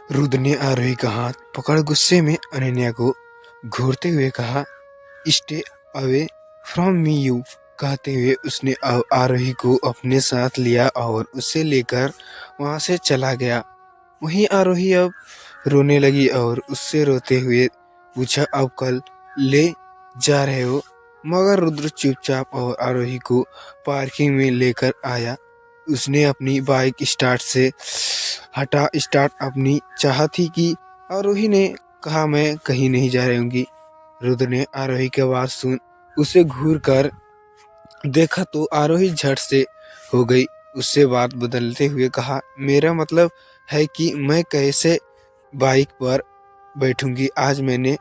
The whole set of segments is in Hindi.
रुद्र ने आरोही का हाथ पकड़ गुस्से में अनन्या को घूरते हुए कहा, stay away from me you. कहते हुए उसने आरोही को अपने साथ लिया और उसे लेकर वहां से चला गया। वहीं आरोही अब रोने लगी और उससे रोते हुए पूछा, अब कल ले जा रहे हो? मगर रुद्र चुपचाप और आरोही को पार्किंग में लेकर आया। उसने अपनी बाइक स्टार्ट अपनी चाह थी कि आरोही ने कहा, मैं कहीं नहीं जा रही हूँगी। रुद्र ने आरोही की आवाज सुन उसे घूर कर देखा तो आरोही झट से हो गई। उससे बात बदलते हुए कहा, मेरा मतलब है कि मैं कैसे बाइक पर बैठूंगी? आज मैंने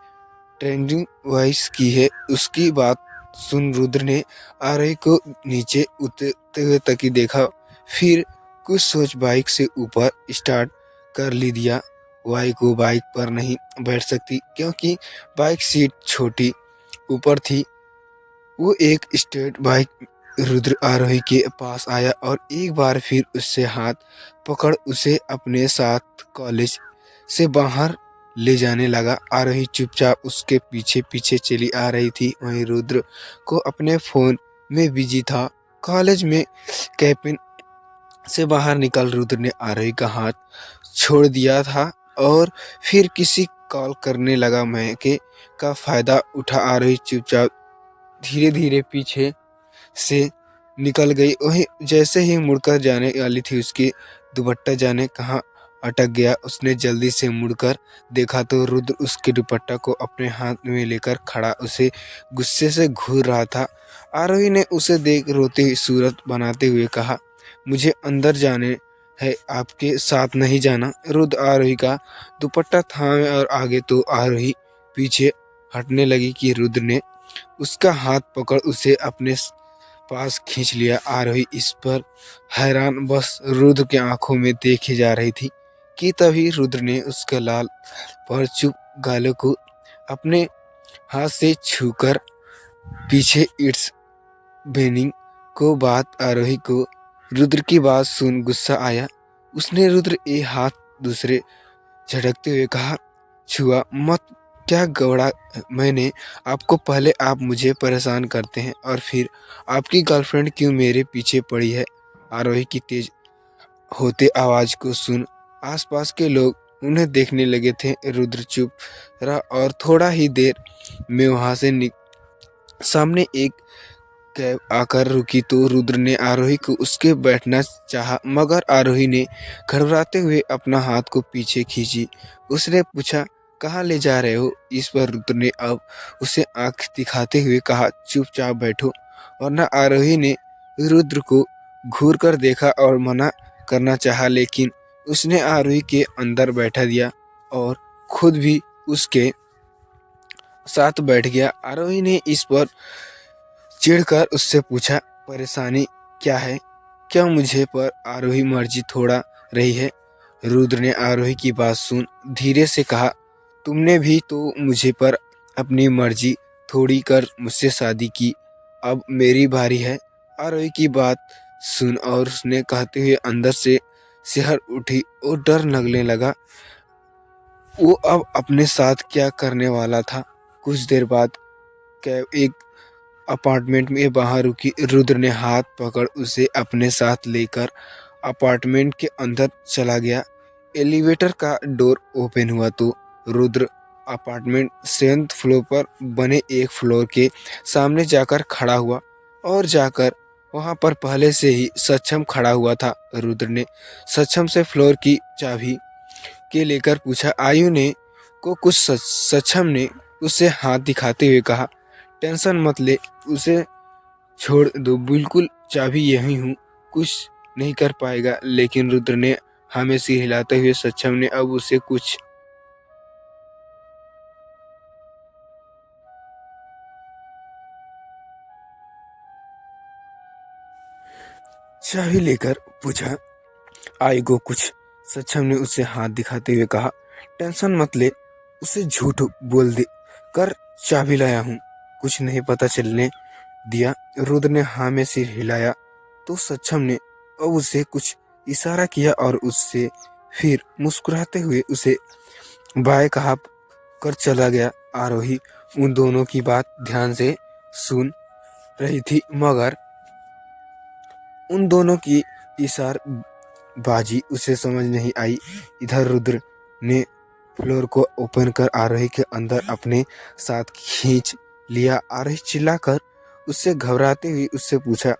ट्रेंडिंग वॉइस की है। उसकी बात सुन रुद्र ने आरोही को नीचे उतरते हुए तकी देखा, फिर कुछ सोच बाइक से ऊपर स्टार्ट कर ली दिया। वो बाइक पर नहीं बैठ सकती क्योंकि बाइक सीट छोटी ऊपर थी। वो एक स्टेट बाइक रुद्र आरोही के पास आया और एक बार फिर उससे हाथ पकड़ उसे अपने साथ कॉलेज से बाहर ले जाने लगा। आरोही चुपचाप उसके पीछे पीछे चली आ रही थी। वहीं रुद्र को अपने फोन में बिजी था। कॉलेज में कैबिन से बाहर निकल रुद्र ने आरोही का हाथ छोड़ दिया था और फिर किसी कॉल करने लगा। मैं का फायदा उठा आरोही चुपचाप धीरे धीरे पीछे से निकल गई। वही जैसे ही मुड़कर जाने वाली थी उसकी दुपट्टा जाने कहाँ अटक गया। उसने जल्दी से मुड़कर देखा तो रुद्र उसके दुपट्टा को अपने हाथ में लेकर खड़ा उसे गुस्से से घूर रहा था। आरोही ने उसे देख रोते हुए सूरत बनाते हुए कहा, मुझे अंदर जाने है, आपके साथ नहीं जाना। रुद्र आरोही का दुपट्टा थामे और आगे तो आरोही पीछे हटने लगी कि रुद्र ने उसका हाथ पकड़ उसे अपने पास खींच लिया। आरोही इस पर हैरान बस रुद्र की आंखों में देखे जा रही थी कि तभी रुद्र ने उसके लाल पर चुप गालों को अपने हाथ से छूकर पीछे इट्स बेनिंग को बात आरोही को रुद्र की बात सुन गुस्सा आया। उसने रुद्र ए हाथ दूसरे झटकते हुए कहा, छुआ मत, क्या गौड़ा मैंने आपको? पहले आप मुझे परेशान करते हैं और फिर आपकी गर्लफ्रेंड क्यों मेरे पीछे पड़ी है? आरोही की तेज होते आवाज को सुन आसपास के लोग उन्हें देखने लगे थे। रुद्र चुप रहा और थोड़ा ही देर में वहां से सामने एक कैब आकर रुकी तो रुद्र ने आरोही को उसके बैठना चाहा मगर आरोही ने घबराते हुए अपना हाथ को पीछे खींची। उसने पूछा, कहाँ ले जा रहे हो? इस पर रुद्र ने अब उसे आंख दिखाते हुए कहा, चुपचाप बैठो। वरना आरोही ने रुद्र को घूर कर देखा और मना करना चाहा लेकिन उसने आरोही के अंदर बैठा दिया और खुद भी उसके साथ बैठ गया। आरोही ने इस पर चिढ़कर उससे पूछा, परेशानी क्या है? क्या मुझे पर आरोही मर्जी थोड़ा रही है? रुद्र ने आरोही की बात सुन धीरे से कहा, तुमने भी तो मुझे पर अपनी मर्जी थोड़ी कर मुझसे शादी की, अब मेरी बारी है। आरोही की बात सुन और उसने कहते हुए अंदर से सिहर उठी और डर लगने लगा। वो अब अपने साथ क्या करने वाला था। कुछ देर बाद कैब एक अपार्टमेंट में बाहर रुकी। रुद्र ने हाथ पकड़ उसे अपने साथ लेकर अपार्टमेंट के अंदर चला गया। एलिवेटर का डोर ओपन हुआ तो रुद्र अपार्टमेंट 7th फ्लोर पर बने एक फ्लोर के सामने जाकर खड़ा हुआ और जाकर वहां पर पहले से ही सक्षम खड़ा हुआ था। रुद्र ने सक्षम से फ्लोर की चाबी के लेकर पूछा। आयु ने को कुछ सक्षम ने उसे हाथ दिखाते हुए कहा, टेंशन मत ले, उसे छोड़ दो, बिल्कुल चाबी यही हूँ, कुछ नहीं कर पाएगा। लेकिन रुद्र ने हमें सिर हिलाते हुए सक्षम ने अब उसे कुछ चाबी लेकर पूछा। आई को कुछ सक्षम ने उसे हाथ दिखाते हुए कहा, टेंशन मत ले, उसे झूठ बोल दे कर चाबी लाया हूँ, कुछ नहीं पता चलने दिया। रुद्र ने हाँ में सिर हिलाया तो सक्षम ने अब उसे कुछ इशारा किया और उससे फिर मुस्कुराते हुए उसे बाय कहा कर चला गया। आरोही उन दोनों की बात ध्यान से सुन रही थी, मगर उन दोनों की इशार बाजी उसे समझ नहीं आई। इधर रुद्र ने फ्लोर को ओपन कर आरोही के अंदर अपने साथ खींच लिया। आरोही चिल्लाकर उससे घबराती हुई उससे पूछा,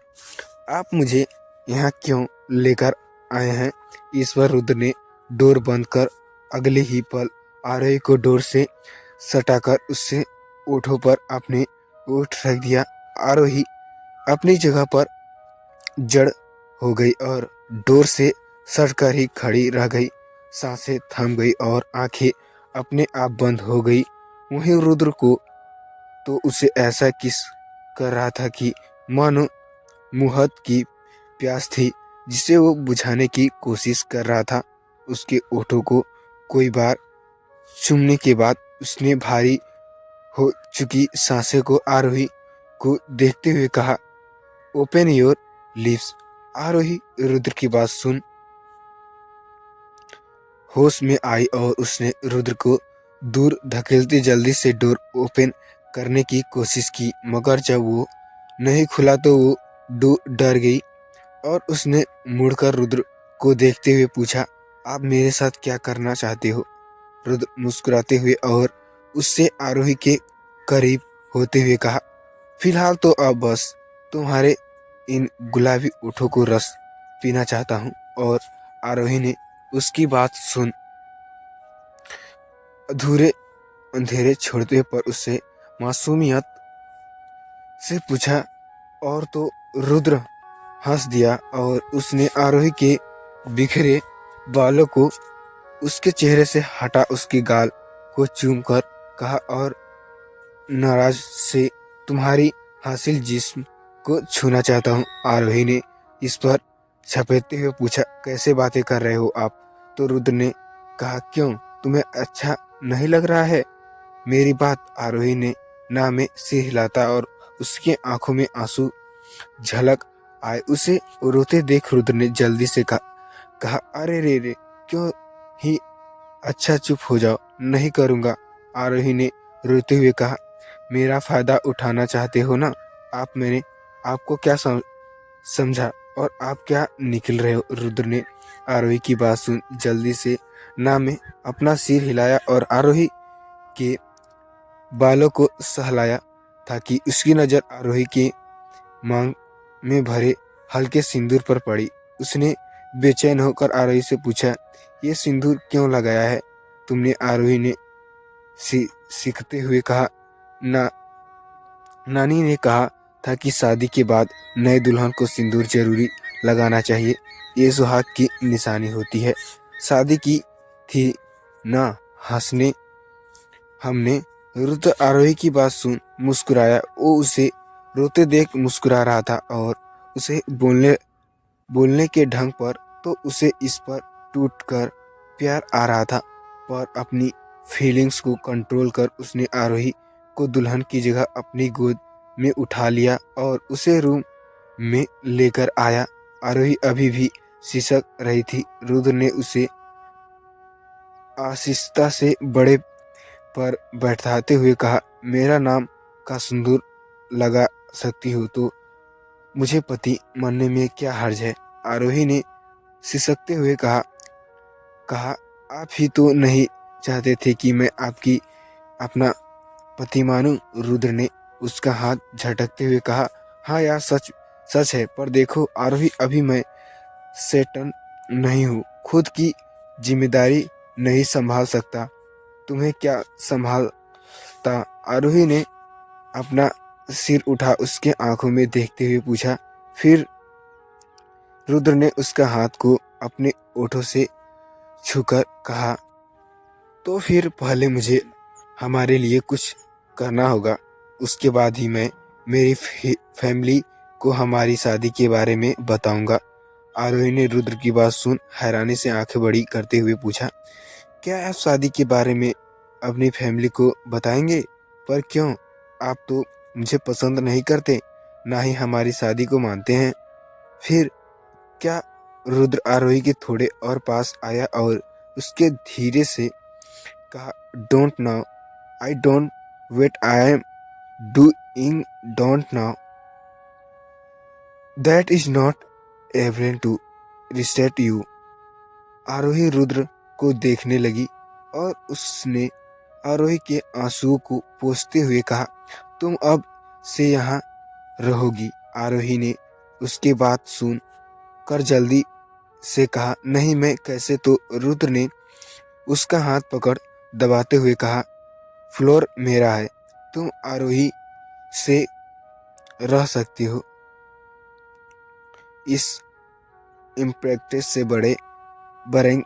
आप मुझे यहाँ क्यों लेकर आए हैं? इस पर रुद्र ने डोर बंद कर अगले ही पल आरोही को डोर से सटाकर उससे ओठों पर अपने ओठ रख दिया। आरोही अपनी जगह पर जड़ हो गई और डोर से सटकर ही खड़ी रह गई। सांसें थम गई और आंखें अपने आप बंद हो गई। वहीं रुद्र को तो उसे ऐसा किस कर रहा था कि मानो मुहत की प्यास थी जिसे वो बुझाने की कोशिश कर रहा था। उसके ओठों को कोई बार चूमने के बाद उसने भारी हो चुकी सांसें को आरोही को देखते हुए कहा, ओपन योर लिप्स। आरोही रुद्र की बात सुन होश में आई और उसने रुद्र को दूर धकेलते जल्दी से डोर ओपन करने की कोशिश की, मगर जब वो नहीं खुला तो वो डर गई और उसने मुड़कर रुद्र को देखते हुए पूछा, आप मेरे साथ क्या करना चाहते हो? रुद्र मुस्कुराते हुए और उससे आरोही के करीब होते हुए कहा, फिलहाल तो अब बस तुम्हारे इन गुलाबी ओठों को रस पीना चाहता हूँ। और आरोही ने उसकी बात सुन अधूरे अंधेरे छोड़ते पर उससे मासूमियत से पूछा, और तो रुद्र हंस दिया और उसने आरोही के बिखरे बालों को उसके चेहरे से हटा उसके गाल को चूमकर कहा, और नाराज से तुम्हारी हासिल जिस्म को छूना चाहता हूँ। आरोही ने इस पर झपटते हुए पूछा, कैसे बातें कर रहे हो आप? तो रुद्र ने कहा, क्यों, तुम्हें अच्छा नहीं लग रहा है मेरी बात? आरोही ने ना में सिर हिलाता और उसके आंखों में आंसू झलक आए। उसे रोते देख रुद्र ने जल्दी से कहा, अरे रे रे, क्यों ही, अच्छा चुप हो जाओ, नहीं करूँगा। आरोही ने रोते हुए कहा, मेरा फायदा उठाना चाहते हो ना? मैंने आपको क्या समझा और आप क्या निकल रहे हो? रुद्र ने आरोही की बात सुन जल्दी से ना में अपना सिर हिलाया और आरोही के बालों को सहलाया ताकि उसकी नजर आरोही के मांग में भरे हल्के सिंदूर पर पड़ी। उसने बेचैन होकर आरोही से पूछा, ये सिंदूर क्यों लगाया है तुमने? आरोही ने सीखते हुए कहा, ना नानी ने कहा था कि शादी के बाद नए दुल्हन को सिंदूर जरूरी लगाना चाहिए, ये सुहाग की निशानी होती है। शादी की थी ना हंसने हमने। रुद्र आरोही की बात सुन मुस्कुराया। वो उसे रोते देख मुस्कुरा रहा था और उसे बोलने के ढंग पर तो उसे इस पर टूटकर प्यार आ रहा था, पर अपनी फीलिंग्स को कंट्रोल कर उसने आरोही को दुल्हन की जगह अपनी गोद में उठा लिया और उसे रूम में लेकर आया। आरोही अभी भी सिसक रही थी। रुद्र ने उसे आहिस्ता से बड़े पर बैठाते हुए कहा, मेरा नाम का सिंदूर लगा सकती हो तो मुझे पति मानने में क्या हर्ज है? आरोही ने सिसकते हुए कहा, आप ही तो नहीं चाहते थे कि मैं आपकी अपना पति मानूं? रुद्र ने उसका हाथ झटकते हुए कहा, हाँ यार, सच सच है, पर देखो आरोही, अभी मैं सेटन नहीं हूँ, खुद की जिम्मेदारी नहीं संभाल सकता, तुम्हें क्या संभालता? आरोही ने अपना सिर उठा उसके आंखों में देखते हुए पूछा। फिर रुद्र ने उसका हाथ को अपने ओठों से छूकर कहा, तो फिर पहले मुझे हमारे लिए कुछ करना होगा, उसके बाद ही मैं मेरी फैमिली को हमारी शादी के बारे में बताऊंगा। आरोही ने रुद्र की बात सुन हैरानी से आंखें बड़ी करते हुए पूछा, क्या आप शादी के बारे में अपनी फैमिली को बताएंगे? पर क्यों? आप तो मुझे पसंद नहीं करते, ना ही हमारी शादी को मानते हैं। फिर क्या रुद्र आरोही के थोड़े और पास आया और उसके धीरे से कहा, don't now, I don't wait, I am doing, don't now, that is not a reason to reset you. Aarohi Rudra को देखने लगी और उसने आरोही के आंसुओं को पोंछते हुए कहा, तुम अब से यहाँ रहोगी। आरोही ने उसके बात सुन कर जल्दी से कहा, नहीं मैं कैसे। तो रुद्र ने उसका हाथ पकड़ दबाते हुए कहा, फ्लोर मेरा है, तुम आरोही से रह सकती हो। इस इम्प्रैक्टिस से बड़े बरेंग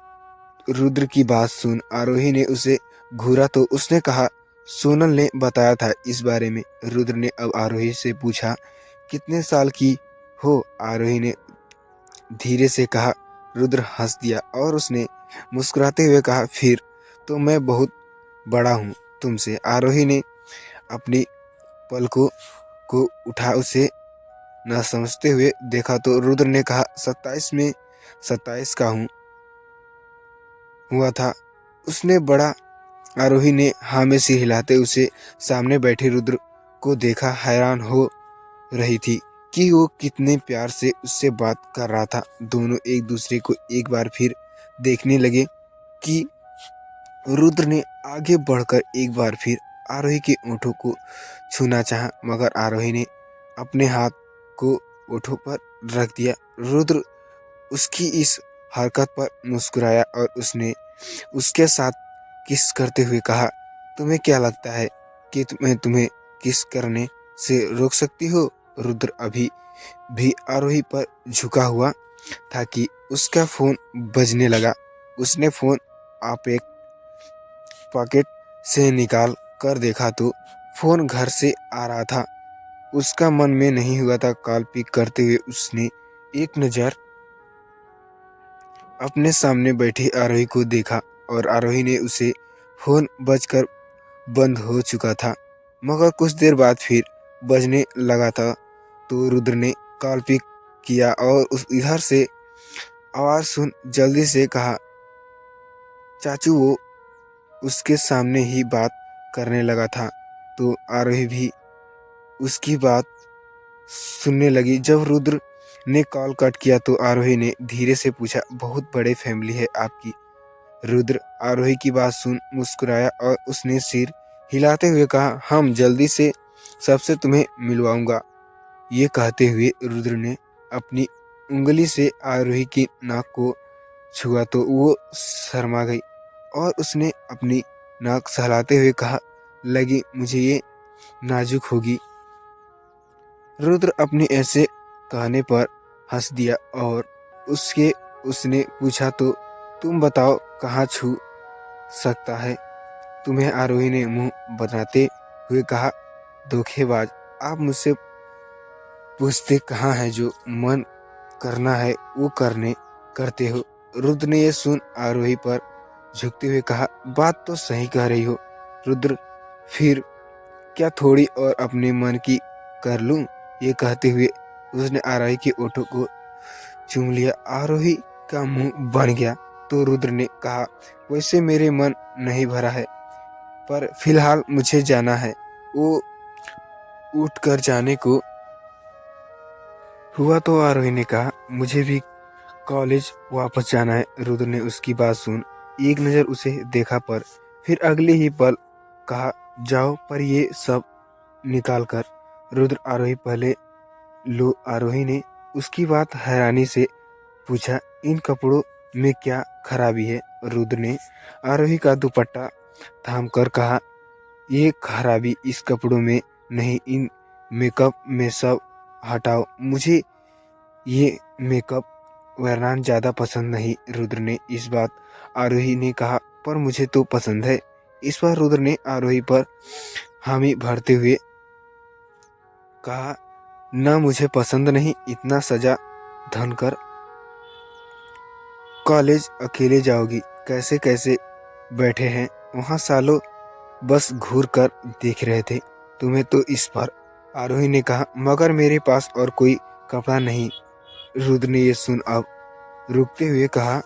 रुद्र की बात सुन आरोही ने उसे घूरा तो उसने कहा, सोनल ने बताया था इस बारे में। रुद्र ने अब आरोही से पूछा, कितने साल की हो? आरोही ने धीरे से कहा। रुद्र हंस दिया और उसने मुस्कुराते हुए कहा, फिर तो मैं बहुत बड़ा हूँ तुमसे। आरोही ने अपनी पलकों को उठा उसे न समझते हुए देखा तो रुद्र ने कहा, 27 में 27 का हुआ था। उसने बड़ा। आरोही ने हाँ में सिर हिलाते उसे सामने बैठे रुद्र को देखा। हैरान हो रही थी कि वो कितने प्यार से उससे बात कर रहा था। दोनों एक दूसरे को एक बार फिर देखने लगे कि रुद्र ने आगे बढ़कर एक बार फिर आरोही के ओठों को छूना चाहा, मगर आरोही ने अपने हाथ को ओठों पर रख दिया। रुद्र उसकी इस हरकत पर मुस्कुराया और उसने उसके साथ किस करते हुए कहा, तुम्हें क्या लगता है कि मैं तुम्हें किस करने से रोक सकती हो? रुद्र अभी भी आरोही पर झुका हुआ था कि उसका फोन बजने लगा। उसने फोन आप एक पॉकेट से निकाल कर देखा तो फोन घर से आ रहा था। उसका मन में नहीं हुआ था। कॉल पिक करते हुए उसने एक नज़र अपने सामने बैठी आरोही को देखा और आरोही ने उसे फोन बजकर बंद हो चुका था, मगर कुछ देर बाद फिर बजने लगा था। तो रुद्र ने कॉल पिक किया और उस इधर से आवाज़ सुन जल्दी से कहा, चाचू। वो उसके सामने ही बात करने लगा था तो आरोही भी उसकी बात सुनने लगी। जब रुद्र ने कॉल कट किया तो आरोही ने धीरे से पूछा, बहुत बड़े फैमिली है आपकी? रुद्र आरोही की बात सुन मुस्कुराया और उसने सिर हिलाते हुए कहा, हम जल्दी से सबसे तुम्हें मिलवाऊंगा। ये कहते हुए रुद्र ने अपनी उंगली से आरोही की नाक को छुआ तो वो शर्मा गई और उसने अपनी नाक सहलाते हुए कहा, लगी मुझे ये नाजुक होगी। रुद्र अपने ऐसे कहने पर हंस दिया और उसने पूछा, तो तुम बताओ कहाँ छू सकता है तुम्हें? आरोही ने मुंह बनाते हुए कहा, धोखेबाज, आप मुझसे पूछते कहाँ है, जो मन करना है वो करते हो। रुद्र ने ये सुन आरोही पर झुकते हुए कहा, बात तो सही कह रही हो रुद्र, फिर क्या थोड़ी और अपने मन की कर लूं? ये कहते हुए उसने आरोही के ओठों को चूम लिया। आरोही का मुंह बन गया तो रुद्र ने कहा, वैसे मेरे मन नहीं भरा है, पर फिलहाल मुझे जाना है। वो उठ कर जाने को हुआ तो आरोही ने कहा, मुझे भी कॉलेज वापस जाना है। रुद्र ने उसकी बात सुन एक नज़र उसे देखा पर फिर अगले ही पल कहा, जाओ। पर ये सब निकाल कर रुद्र आरोही पहले लो। आरोही ने उसकी बात हैरानी से पूछा, इन कपड़ों में क्या खराबी है? रुद्र ने आरोही का दुपट्टा थाम कर कहा, ये खराबी इस कपड़ों में नहीं, इन मेकअप में सब हटाओ। मुझे ये मेकअप वरनान ज़्यादा पसंद नहीं। रुद्र ने इस बात आरोही ने कहा, पर मुझे तो पसंद है। इस बार रुद्र ने आरोही पर हामी भरते हुए कहा, ना मुझे पसंद नहीं, इतना सजा धन कर कॉलेज अकेले जाओगी? कैसे कैसे बैठे हैं वहाँ, सालों बस घूर कर देख रहे थे तुम्हें तो इस पर। आरोही ने कहा, मगर मेरे पास और कोई कपड़ा नहीं। रुद्र ने ये सुन अब रुकते हुए कहा,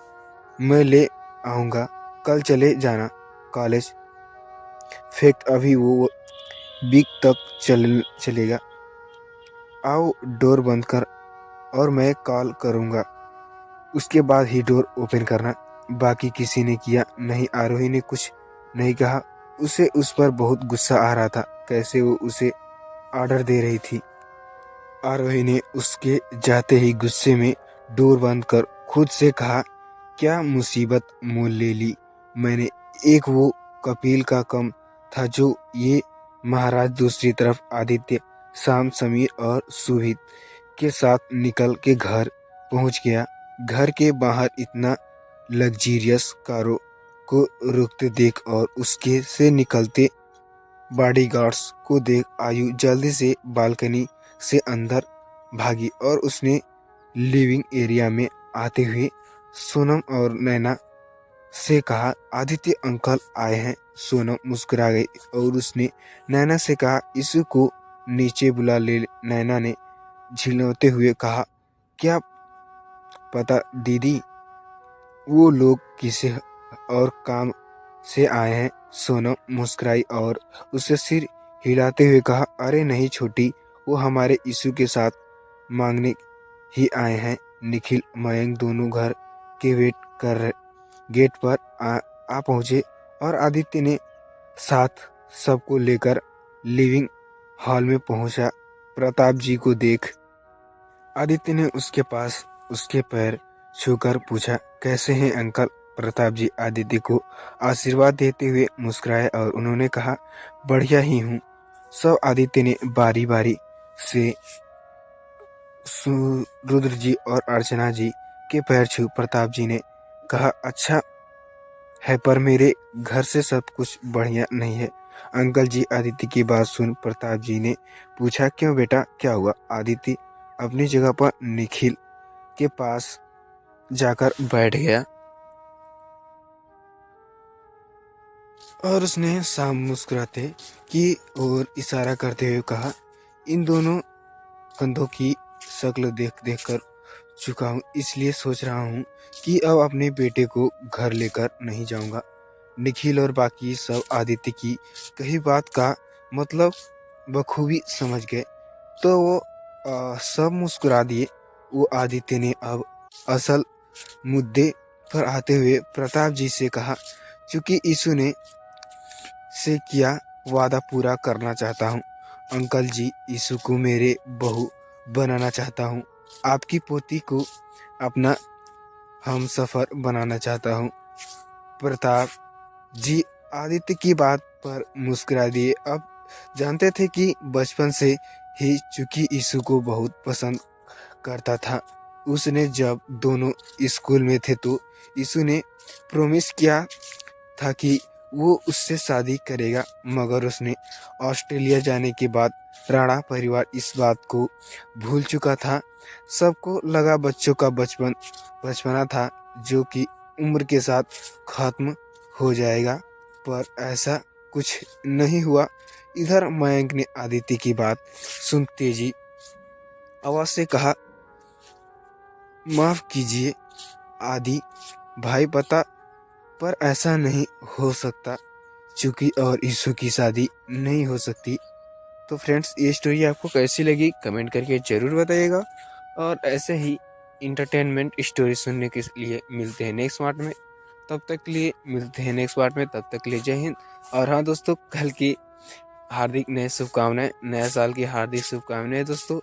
मैं ले आऊँगा, कल चले जाना कॉलेज। फैक्ट अभी वो वीक तक चलेगा। आओ डोर बंद कर और मैं कॉल करूँगा, उसके बाद ही डोर ओपन करना। बाकी किसी ने किया नहीं। आरोही ने कुछ नहीं कहा। उसे उस पर बहुत गुस्सा आ रहा था, कैसे वो उसे ऑर्डर दे रही थी। आरोही ने उसके जाते ही गुस्से में डोर बंद कर खुद से कहा, क्या मुसीबत मोल ले ली मैंने। एक वो कपिल का कम था जो ये महाराज। दूसरी तरफ आदित्य शाम समीर और सुहित के साथ निकल के घर पहुंच गया। घर के बाहर इतना लग्जीरियस कारों को रुकते देख और उसके से निकलते बॉडीगार्ड्स को देख आयु जल्दी से बालकनी से अंदर भागी और उसने लिविंग एरिया में आते हुए सोनम और नैना से कहा, आदित्य अंकल आए हैं। सोनम मुस्कुरा गई और उसने नैना से कहा, इसु को नीचे बुला ले। नैना ने झिलते हुए कहा, क्या पता दीदी, वो लोग किसी और काम से आए हैं। सोनम मुस्कुराई और उसे सिर हिलाते हुए कहा, अरे नहीं छोटी, वो हमारे इशू के साथ मांगने ही आए हैं। निखिल मयंक दोनों घर के गेट पर आ पहुंचे और आदित्य ने साथ सबको लेकर लिविंग हॉल में पहुंचा। प्रताप जी को देख आदित्य ने उसके पास उसके पैर छूकर पूछा, कैसे हैं अंकल। प्रताप जी आदित्य को आशीर्वाद देते हुए मुस्कुराए और उन्होंने कहा, बढ़िया ही हूँ सब। आदित्य ने बारी बारी से रुद्र जी और अर्चना जी के पैर छू। प्रताप जी ने कहा, अच्छा है पर मेरे घर से सब कुछ बढ़िया नहीं है अंकल जी। आदित्य की बात सुन प्रताप जी ने पूछा, क्यों बेटा, क्या हुआ। आदित्य अपनी जगह पर निखिल के पास जाकर बैठ गया और उसने शाम मुस्कुराते की और इशारा करते हुए कहा, इन दोनों कंधों की शक्ल देख देख कर चुका हूँ, इसलिए सोच रहा हूँ कि अब अपने बेटे को घर लेकर नहीं जाऊंगा। निखिल और बाकी सब आदित्य की कही बात का मतलब बखूबी समझ गए, तो वो सब मुस्कुरा दिए। वो आदित्य ने अब असल मुद्दे पर आते हुए प्रताप जी से कहा, क्योंकि यीशु ने से किया वादा पूरा करना चाहता हूँ अंकल जी। यीशु को मेरे बहू बनाना चाहता हूँ, आपकी पोती को अपना हम सफ़र बनाना चाहता हूँ। प्रताप जी आदित्य की बात पर मुस्कुरा दिए। अब जानते थे कि बचपन से ही चूंकि यीशु को बहुत पसंद करता था। उसने जब दोनों स्कूल में थे तो यीशु ने प्रॉमिस किया था कि वो उससे शादी करेगा, मगर उसने ऑस्ट्रेलिया जाने के बाद राणा परिवार इस बात को भूल चुका था। सबको लगा बच्चों का बचपना था जो कि उम्र के साथ खत्म हो जाएगा, पर ऐसा कुछ नहीं हुआ। इधर मयंक ने आदित्य की बात सुन तेजी आवाज से कहा, माफ कीजिए आदि भाई, पता पर ऐसा नहीं हो सकता चूंकि और यीशु की शादी नहीं हो सकती। तो फ्रेंड्स, ये स्टोरी आपको कैसी लगी कमेंट करके ज़रूर बताइएगा और ऐसे ही इंटरटेनमेंट स्टोरी सुनने के लिए मिलते हैं नेक्स्ट पार्ट में। तब तक के लिए मिलते हैं नेक्स्ट पार्ट में, तब तक के लिए जय हिंद। और हाँ दोस्तों, कल की हार्दिक नए शुभकामनाएं, नए साल की हार्दिक शुभकामनाएं। दोस्तों,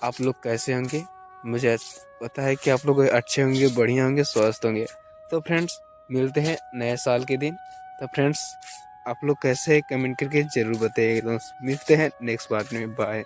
आप लोग कैसे होंगे, मुझे पता है कि आप लोग अच्छे होंगे, बढ़िया होंगे, स्वस्थ होंगे। तो फ्रेंड्स, मिलते हैं नए साल के दिन। तो फ्रेंड्स, आप लोग कैसे हैं कमेंट करके ज़रूर बताइएगा। मिलते हैं नेक्स्ट पार्ट में, बाय।